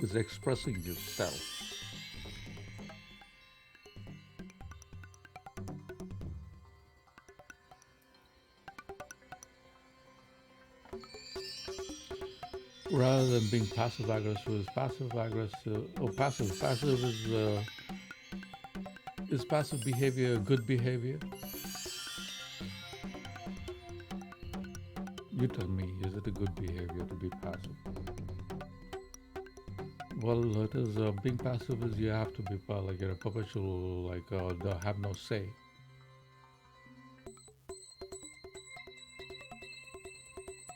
is expressing yourself. Rather than being passive aggressive, is passive aggressive or passive. Passive is passive behavior good behavior? You tell me, is it a good behavior to be passive? Well, it is being passive is you have to be like you're a perpetual have no say.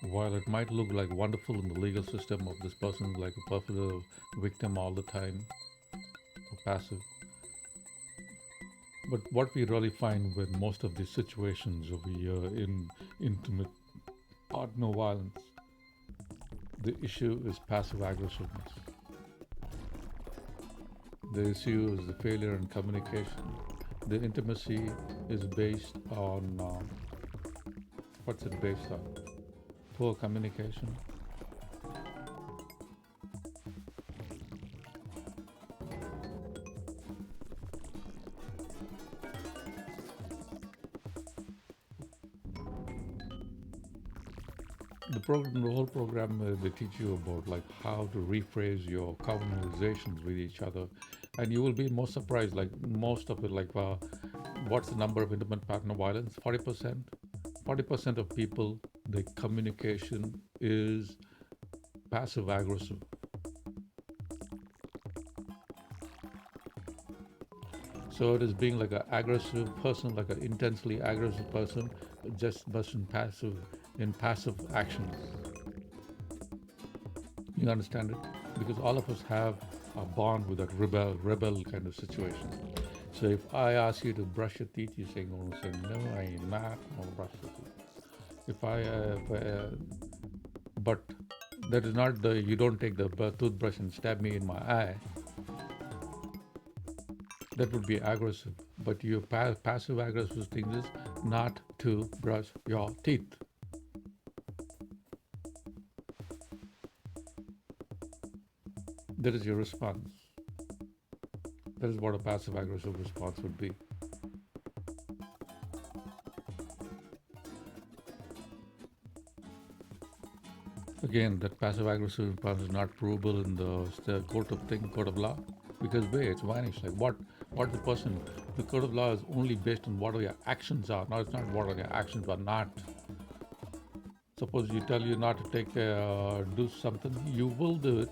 While it might look like wonderful in the legal system of this person like a perfect victim all the time, or passive, but what we really find with most of these situations over here in intimate partner violence, the issue is passive aggressiveness. The issue is the failure in communication. The intimacy is based on what's it based on? Poor communication. The whole program, they teach you about like how to rephrase your conversations with each other, and you will be most surprised. Like most of it, what's the number of intimate partner violence? 40%. 40% of people, the communication is passive aggressive. So it is being like an aggressive person, like an intensely aggressive person, just in passive actions. You understand it? Because all of us have a bond with that rebel kind of situation. So if I ask you to brush your teeth, you're saying, "Oh, say no, I am not going to brush your teeth." But that is not the. You don't take the toothbrush and stab me in my eye. That would be aggressive. But your passive aggressive thing is not to brush your teeth. That is your response. That is what a passive aggressive response would be. Again, that passive aggressive response is not provable in the court of law, because where it's vanished. Like what the person, the court of law is only based on what your actions are. No, it's not what your actions are not. Suppose you tell you not to do something, you will do it.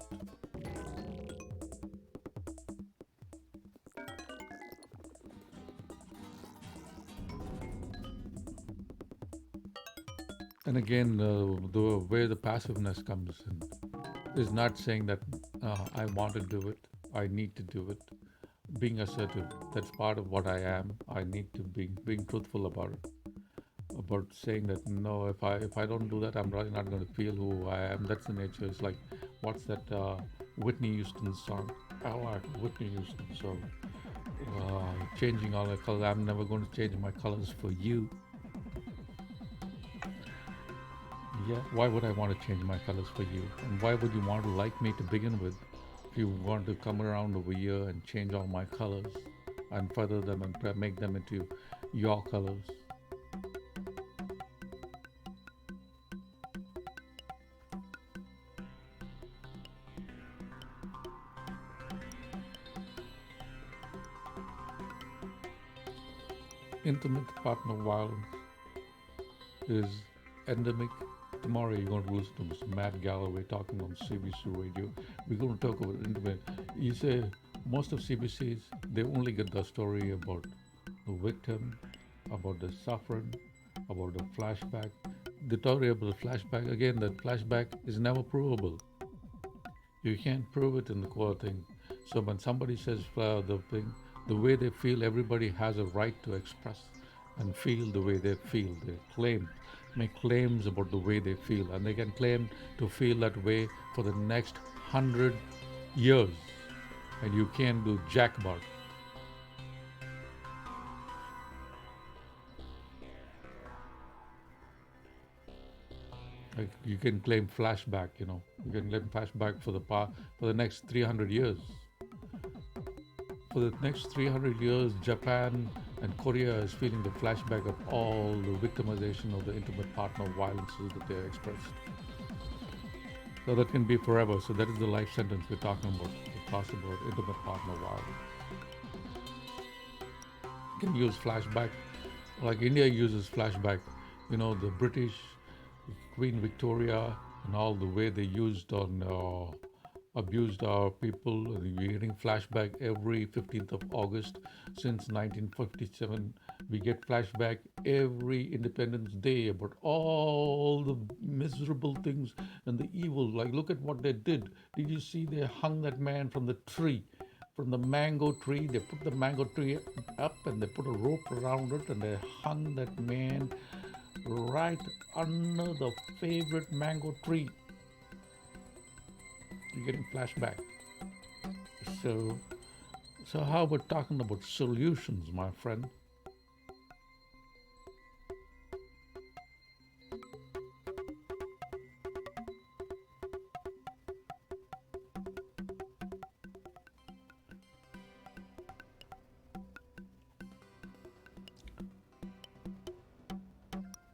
And again, the way the passiveness comes in is not saying that I want to do it, I need to do it. Being assertive, that's part of what I am. I need to be being truthful about it. About saying that no, if I don't do that, I'm really not going to feel who I am. That's the nature. It's like, what's that Whitney Houston song? I like Whitney Houston song. Changing all the colors. I'm never going to change my colors for you. Yeah, why would I want to change my colors for you? And why would you want to like me to begin with? If you want to come around over here and change all my colors and further them and make them into your colors. Intimate partner violence is endemic. Tomorrow you're going to listen to Mr. Matt Galloway talking on CBC Radio. We're going to talk about intimate. You say most of CBCs, they only get the story about the victim, about the suffering, about the flashback. The story about the flashback, again, that flashback is never provable. You can't prove it in the court thing. So when somebody says the thing, the way they feel, everybody has a right to express and feel the way they feel. They make claims about the way they feel, and they can claim to feel that way for the next 100 years, and you can't do jack about it. Like you can claim flashback, you can claim flashback for the next 300 years. For the next 300 years, Japan and Korea is feeling the flashback of all the victimization of the intimate partner violences that they expressed. So that can be forever. So that is the life sentence we're talking about. It talks about intimate partner violence. You can use flashback, like India uses flashback. The British, Queen Victoria, and all the way they used on abused our people. We're getting flashback every 15th of August since 1957. We get flashback every Independence Day about all the miserable things and the evil. Like, look at what they did. Did you see they hung that man from the tree? From the mango tree, they put the mango tree up and they put a rope around it and they hung that man right under the favorite mango tree. You're getting flashback. So, so how about talking about solutions, my friend?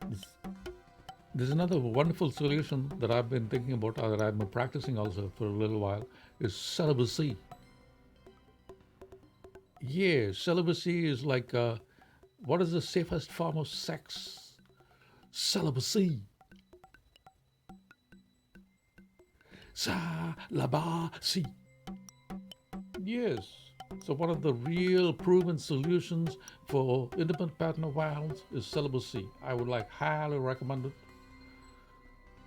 This, there's another wonderful solution that I've been thinking about, or that I've been practicing also for a little while, is celibacy. Yeah, celibacy is like, what is the safest form of sex? Celibacy. Celibacy. Yes. So one of the real proven solutions for intimate partner violence is celibacy. I would like highly recommend it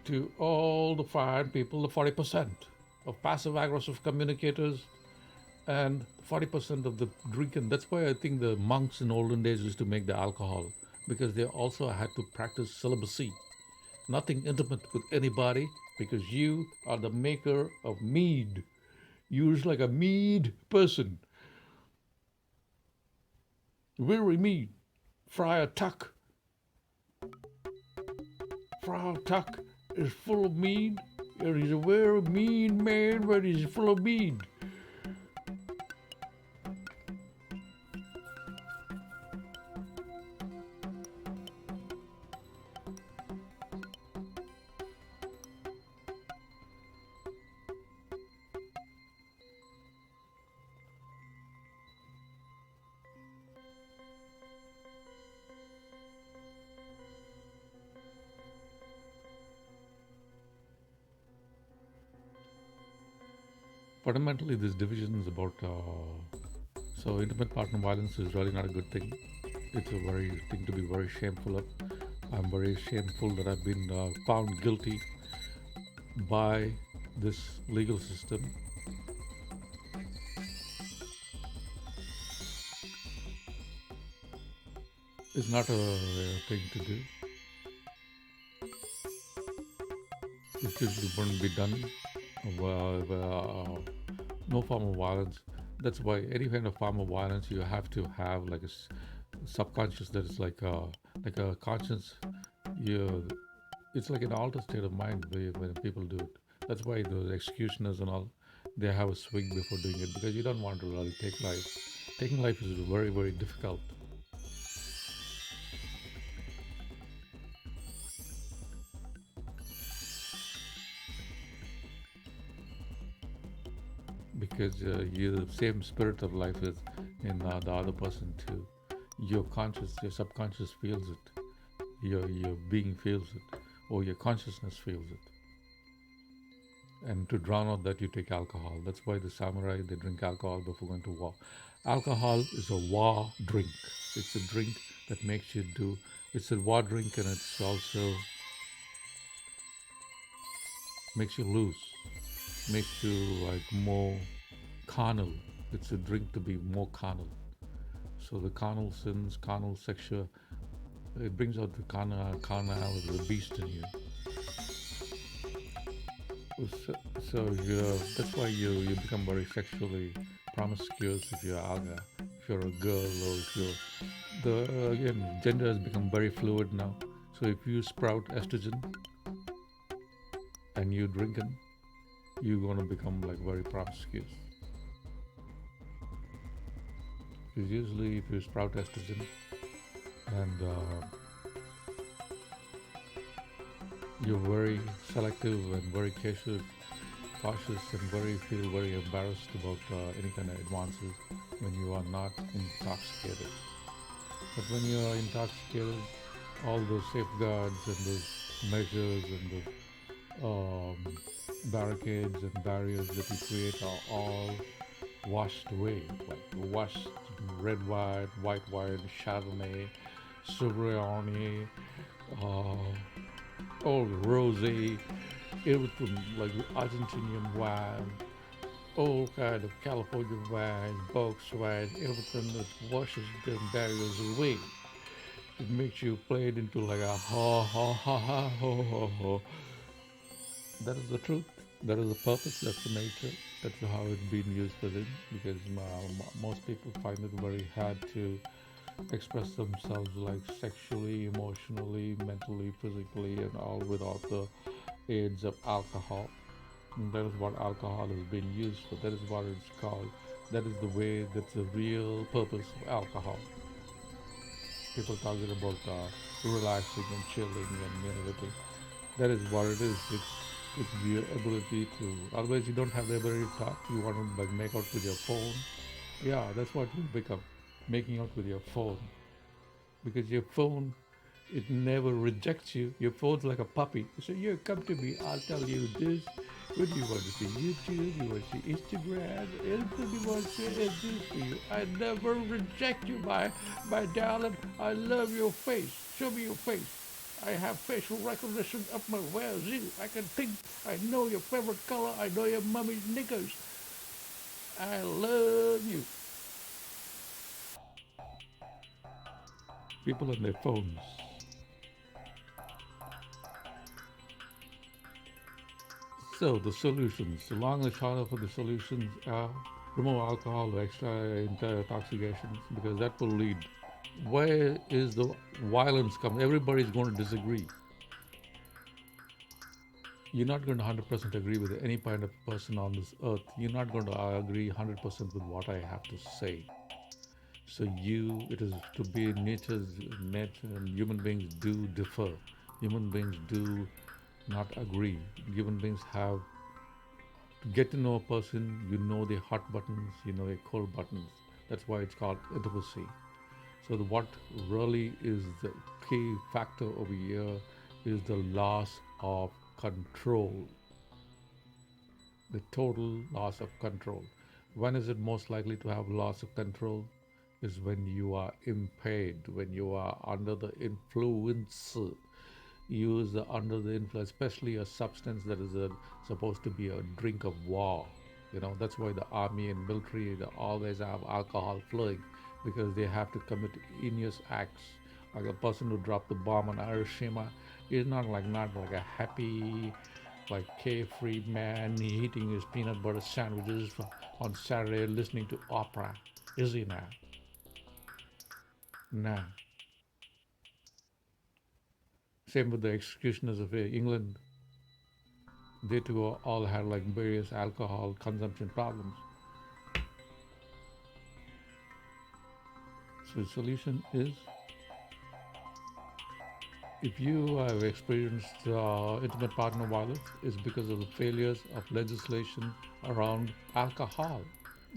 to all the fine people, the 40% of passive aggressive communicators and 40% of the drinking. That's why I think the monks in olden days used to make the alcohol, because they also had to practice celibacy. Nothing intimate with anybody, because you are the maker of mead. You're like a mead person. Very mead. Friar Tuck. Friar Tuck is full of mead. And he's a very mean man, but he's full of mead. Fundamentally, this division is about. So, intimate partner violence is really not a good thing. It's a very thing to be very shameful of. I'm very shameful that I've been found guilty by this legal system. It's not a thing to do. It usually wouldn't be done. No form of violence. That's why any kind of form of violence you have to have like a subconscious that is like a conscience. You, it's like an altered state of mind when people do it. That's why those executioners and all, they have a swing before doing it, because you don't want to really take life. Taking life is very very difficult, because you the same spirit of life is in the other person too. Your conscious, your subconscious feels it. Your being feels it, or your consciousness feels it. And to drown out that, you take alcohol. That's why the samurai, they drink alcohol before going to war. Alcohol is a war drink. It's a drink that makes you do. It's a war drink, and it's also makes you loose, makes you like more carnal. It's a drink to be more carnal. So the carnal sins, carnal sexual, it brings out the carnality, the beast in you. So, that's why you become very sexually promiscuous if you're a girl, or if you're the again gender has become very fluid now. So if you sprout estrogen, and you drinking, you're gonna become like very promiscuous. Because usually, if you sprout estrogen and you're very selective and very cautious and very feel very embarrassed about any kind of advances when you are not intoxicated. But when you are intoxicated, all those safeguards and those measures and the barricades and barriers that you create are all washed away, like washed red wine, white wine, Chardonnay, Sauvignon, all rosé, everything like Argentinian wine, all kind of California wine, box wine, everything that washes them barriers away. It makes you play it into like a ha ha ha ha ho ho ho. That is the truth. That is the purpose. That's the nature. That's how it's been used within. Because most people find it very hard to express themselves like sexually, emotionally, mentally, physically, and all without the aids of alcohol. And that is what alcohol has been used for. That is what it's called. That is the way. That's the real purpose of alcohol. People talking about relaxing and chilling and everything. That is what it is. It's the ability to. Otherwise, you don't have the ability to talk. You want to like make out with your phone. Yeah, that's what you become, making out with your phone. Because your phone, it never rejects you. Your phone's like a puppy. So you come to me, I'll tell you this. What do you want to see? YouTube? You want to see Instagram? Anything you want to say is this for you. I never reject you, my darling. I love your face. Show me your face. I have facial recognition of my wazoo. I can think. I know your favorite color. I know your mommy's knickers. I love you. People on their phones. So the solutions, the long and short of the solutions are remove alcohol or extra intoxications because that will lead. Where is the violence coming? Everybody's going to disagree. You're not going to 100% agree with any kind of person on this earth. You're not going to agree 100% with what I have to say. So it is to be nature, and human beings do differ. Human beings do not agree. Human beings have to get to know a person, you know their hot buttons, you know their cold buttons. That's why it's called intimacy. So what really is the key factor over here is the loss of control, the total loss of control. When is it most likely to have loss of control? Is when you are impaired, when you are under the influence, use under the influence, especially a substance that is supposed to be a drink of war. That's why the army and military they always have alcohol flowing because they have to commit heinous acts. Like a person who dropped the bomb on Hiroshima is not like a happy, like carefree man eating his peanut butter sandwiches on Saturday listening to opera. Is he now? Nah. Same with the executioners of England. They too all had like various alcohol consumption problems. So the solution is if you have experienced intimate partner violence, it's because of the failures of legislation around alcohol.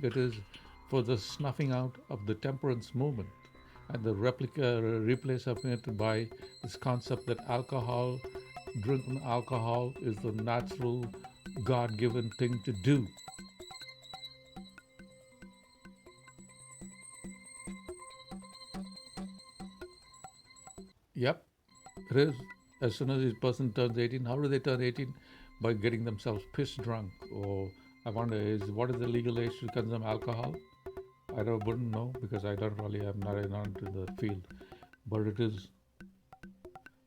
That is for the snuffing out of the temperance movement and the replace of it by this concept that drinking alcohol is the natural God-given thing to do. Yep, it is. As soon as this person turns 18, how do they turn 18? By getting themselves piss drunk. Or I wonder, what is the legal age to consume alcohol? Wouldn't know because I don't really am not into the field. But it is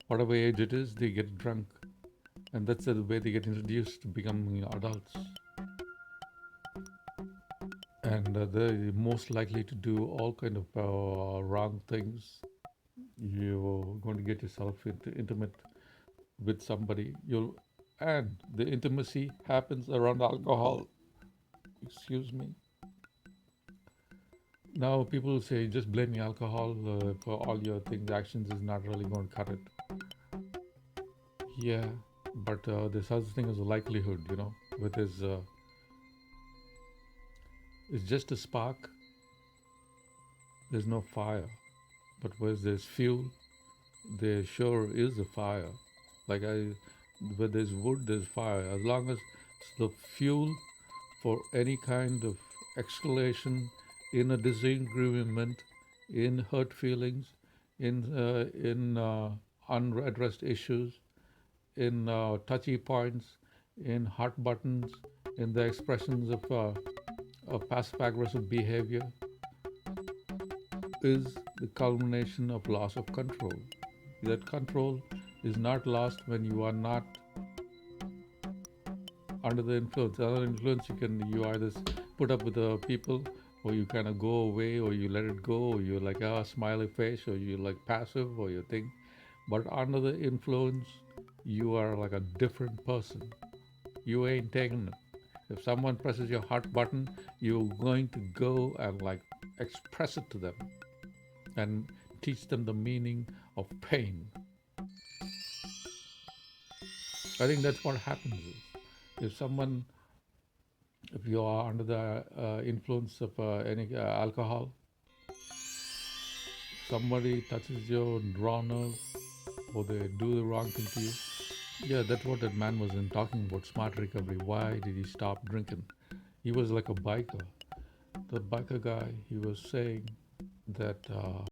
whatever age it is, they get drunk, and that's the way they get introduced to becoming adults. And they're most likely to do all kind of wrong things. You're going to get yourself intimate with somebody. You'll and the intimacy happens around alcohol. Excuse me. Now people say just blaming alcohol for all your things, actions is not really going to cut it. Yeah, but there's such thing as a likelihood, with his, it's just a spark. There's no fire, but where there's fuel, there sure is a fire. Like where there's wood, there's fire. As long as the fuel for any kind of escalation in a disagreement, in hurt feelings, in unaddressed issues, in touchy points, in hot buttons, in the expressions of passive aggressive behavior, is the culmination of loss of control. That control is not lost when you are not under the influence. Under influence, you either put up with the people, or you kind of go away, or you let it go, or you like a smiley face, or you like passive, or you think. But under the influence, you are like a different person. You ain't taking it. If someone presses your heart button, you're going to go and like express it to them and teach them the meaning of pain. I think that's what happens is if someone, if you are under the influence of any alcohol, somebody touches your raw nerve or they do the wrong thing to you. Yeah, that's what that man was in talking about smart recovery. Why did he stop drinking? He was like a biker. The biker guy, he was saying that